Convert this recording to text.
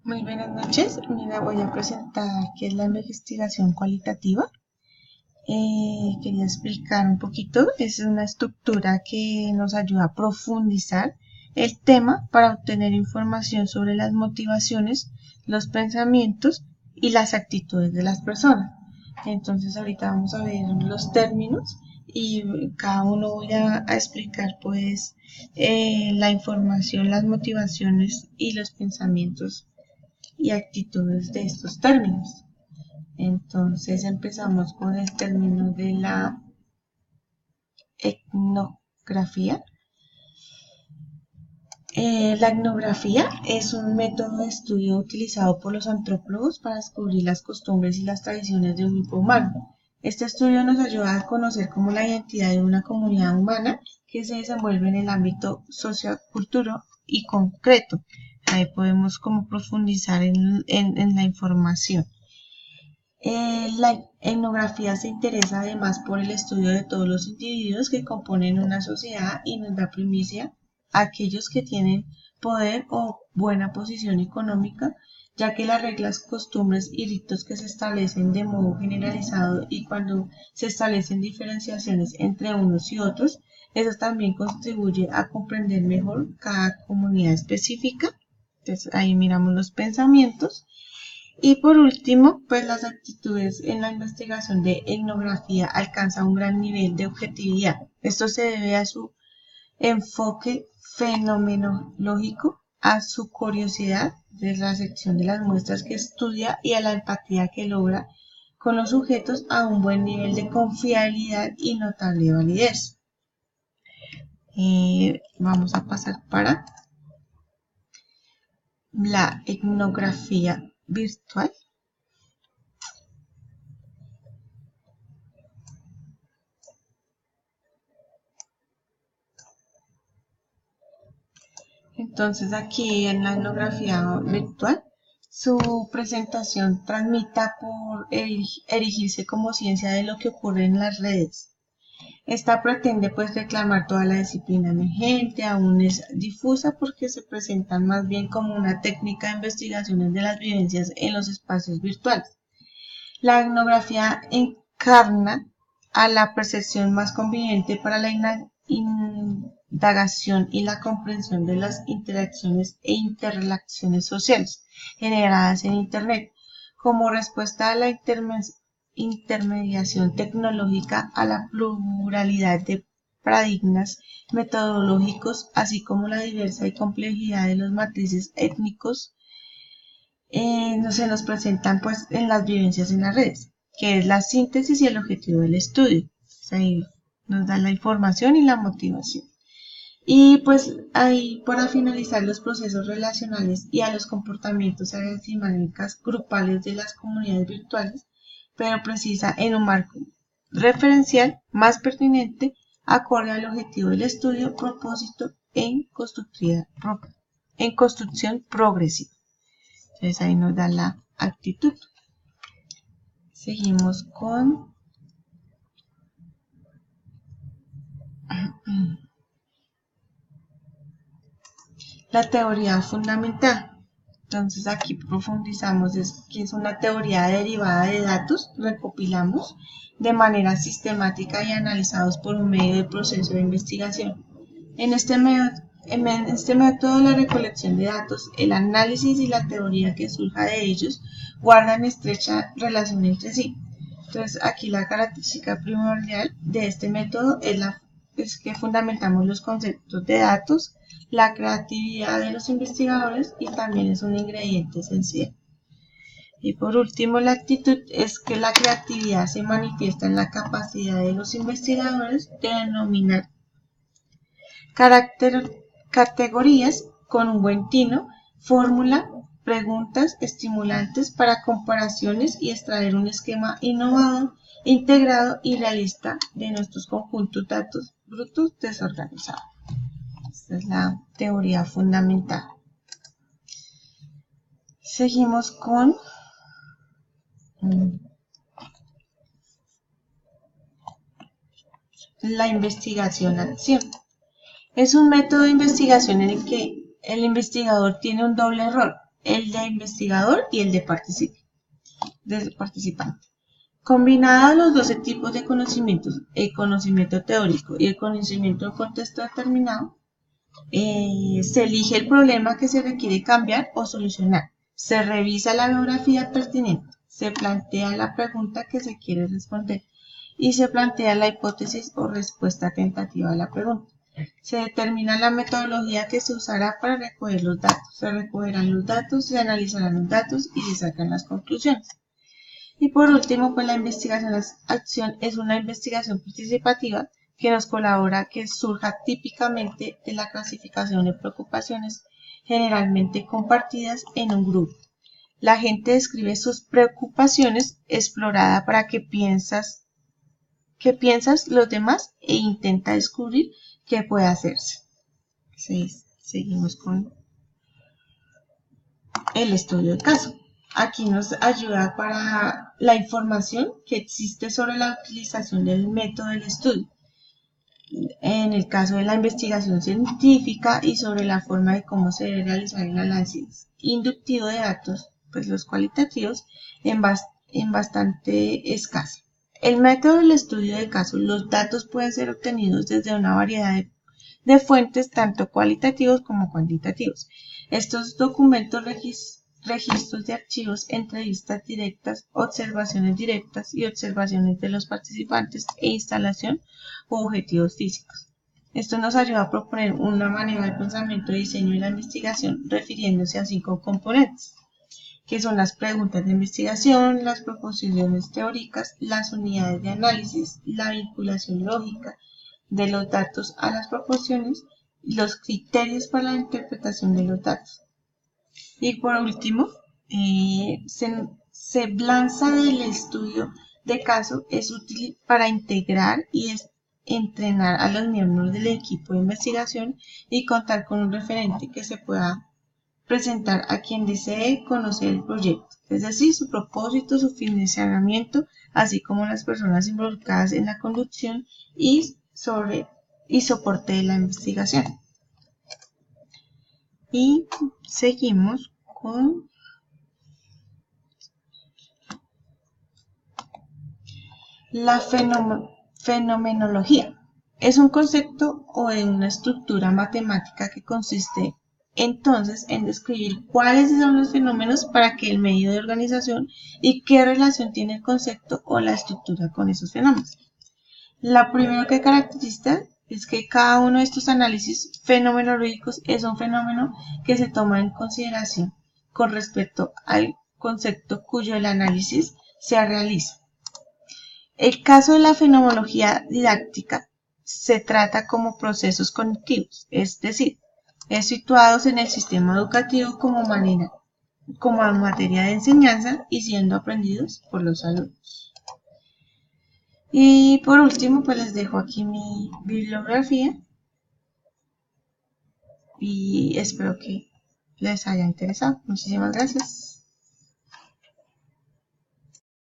Muy buenas noches. Mira, voy a presentar qué es la investigación cualitativa. Quería explicar un poquito. Es una estructura que nos ayuda a profundizar el tema para obtener información sobre las motivaciones, los pensamientos y las actitudes de las personas. Entonces ahorita vamos a ver los términos y cada uno voy a explicar pues la información, las motivaciones y los pensamientos y actitudes de estos términos. Entonces empezamos con el término de la etnografía. La etnografía es un método de estudio utilizado por los antropólogos para descubrir las costumbres y las tradiciones de un grupo humano. Este estudio nos ayuda a conocer cómo la identidad de una comunidad humana que se desenvuelve en el ámbito sociocultural y concreto. Ahí podemos como profundizar en la información. La etnografía se interesa además por el estudio de todos los individuos que componen una sociedad y nos da primicia a aquellos que tienen poder o buena posición económica, ya que las reglas, costumbres y ritos que se establecen de modo generalizado y cuando se establecen diferenciaciones entre unos y otros, eso también contribuye a comprender mejor cada comunidad específica. Entonces ahí miramos los pensamientos. Y por último, pues las actitudes en la investigación de etnografía alcanzan un gran nivel de objetividad. Esto se debe a su enfoque fenomenológico, a su curiosidad de la sección de las muestras que estudia y a la empatía que logra con los sujetos a un buen nivel de confiabilidad y notable validez. Vamos a pasar para la etnografía virtual. Entonces aquí en la etnografía virtual, su presentación transmita por erigirse como ciencia de lo que ocurre en las redes. Esta pretende pues reclamar toda la disciplina emergente, aún es difusa porque se presentan más bien como una técnica de investigaciones de las vivencias en los espacios virtuales. La etnografía encarna a la percepción más conveniente para la indagación y la comprensión de las interacciones e interrelaciones sociales generadas en Internet, como respuesta a la intermediación tecnológica, a la pluralidad de paradigmas metodológicos, así como la diversa y complejidad de los matices étnicos no se nos presentan pues en las vivencias en las redes, que es la síntesis y el objetivo del estudio. O sea, ahí nos da la información y la motivación. Y pues ahí para finalizar los procesos relacionales y a los comportamientos y dinámicas grupales de las comunidades virtuales, pero precisa en un marco referencial más pertinente acorde al objetivo del estudio, propósito en construcción progresiva. Entonces ahí nos da la actitud. Seguimos con la teoría fundamental. Entonces aquí profundizamos que es una teoría derivada de datos, recopilamos de manera sistemática y analizados por un medio de proceso de investigación. En este método, la recolección de datos, el análisis y la teoría que surja de ellos guardan estrecha relación entre sí. Entonces, aquí la característica primordial de este método es que fundamentamos los conceptos de datos, la creatividad de los investigadores y también es un ingrediente esencial. Y por último, la actitud es que la creatividad se manifiesta en la capacidad de los investigadores de denominar categorías con un buen tino, fórmula, preguntas estimulantes para comparaciones y extraer un esquema innovador, integrado y realista de nuestros conjuntos datos brutos desorganizados. Esta es la teoría fundamental. Seguimos con la investigación-acción. Es un método de investigación en el que el investigador tiene un doble rol. el de investigador y el de participante. Combinados los 12 tipos de conocimientos, el conocimiento teórico y el conocimiento de contexto determinado, se elige el problema que se requiere cambiar o solucionar, se revisa la biografía pertinente, se plantea la pregunta que se quiere responder y se plantea la hipótesis o respuesta tentativa a la pregunta. Se determina la metodología que se usará para recoger los datos, se recogerán los datos, se analizarán los datos y se sacan las conclusiones. Y por último, pues la investigación-acción es una investigación participativa que nos colabora, que surja típicamente de la clasificación de preocupaciones generalmente compartidas en un grupo. La gente describe sus preocupaciones explorada para qué piensas los demás e intenta descubrir qué puede hacerse. Seguimos con el estudio del caso. Aquí nos ayuda para la información que existe sobre la utilización del método del estudio, en el caso de la investigación científica y sobre la forma de cómo se debe realizar el análisis inductivo de datos, pues los cualitativos, en bastante escasa. El método del estudio de caso, los datos pueden ser obtenidos desde una variedad de fuentes, tanto cualitativos como cuantitativos. Estos documentos registros de archivos, entrevistas directas, observaciones directas y observaciones de los participantes e instalación u objetivos físicos. Esto nos ayuda a proponer una manera de pensamiento, diseño y la investigación refiriéndose a 5 componentes, que son las preguntas de investigación, las proposiciones teóricas, las unidades de análisis, la vinculación lógica de los datos a las proposiciones y los criterios para la interpretación de los datos. Y por último, semblanza del estudio de caso es útil para integrar y entrenar a los miembros del equipo de investigación y contar con un referente que se pueda presentar a quien desee conocer el proyecto, es decir, su propósito, su financiamiento, así como las personas involucradas en la conducción y soporte de la investigación. Y seguimos con la fenomenología. Es un concepto o una estructura matemática que consiste entonces en describir cuáles son los fenómenos para que el medio de organización y qué relación tiene el concepto o la estructura con esos fenómenos. La primera que caracteriza es que cada uno de estos análisis fenomenológicos es un fenómeno que se toma en consideración con respecto al concepto cuyo el análisis se realiza. El caso de la fenomenología didáctica se trata como procesos cognitivos, es decir, es situados en el sistema educativo como materia de enseñanza y siendo aprendidos por los alumnos. Y por último, pues les dejo aquí mi bibliografía y espero que les haya interesado. Muchísimas gracias.